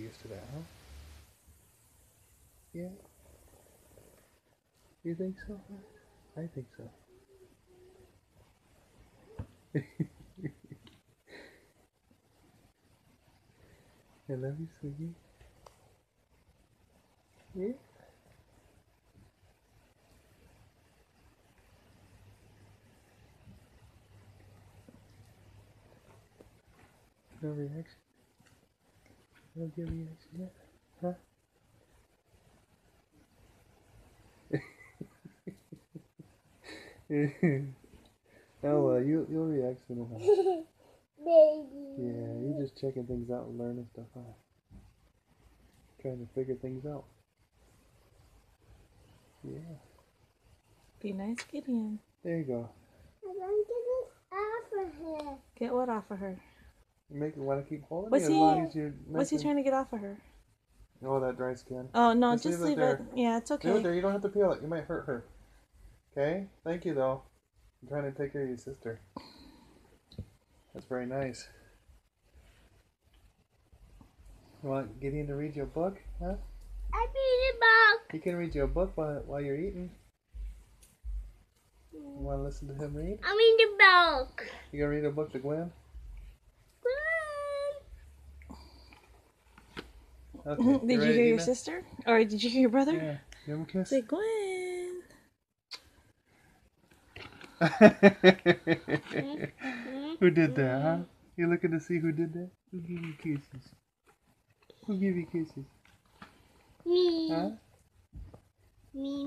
used to that, huh? Yeah? You think so? I think so. I love you, sweetie. Yeah? No reaction? No good reaction yet? Huh? Oh well, you'll react soon enough. Baby. Yeah, you're just checking things out and learning stuff, huh? Trying to figure things out. Yeah. Be nice, Gideon. There you go. I don't get this off of her. Get what off of her? You want to keep holding What's me as long as you're What's he nice trying to get off of her? Oh, that dry skin. Oh no, Just just leave it leave there. it. Yeah, it's Leave it okay. there. You don't have to peel it. You might hurt her. Okay? Thank you, though. I'm trying to take care of your sister. That's very nice. You want Gideon to read you a book? Huh? I need a book. He can read you a book while you're eating. You want to listen to him read? I need a book. You gonna read a book to Gwen? Okay. Did you hear your sister? Or did you hear your brother? Yeah. Give him a kiss. Say Gwen. Who did that, huh? You looking to see who did that? Who gave you kisses? Who gave you kisses? Me. Huh? Me.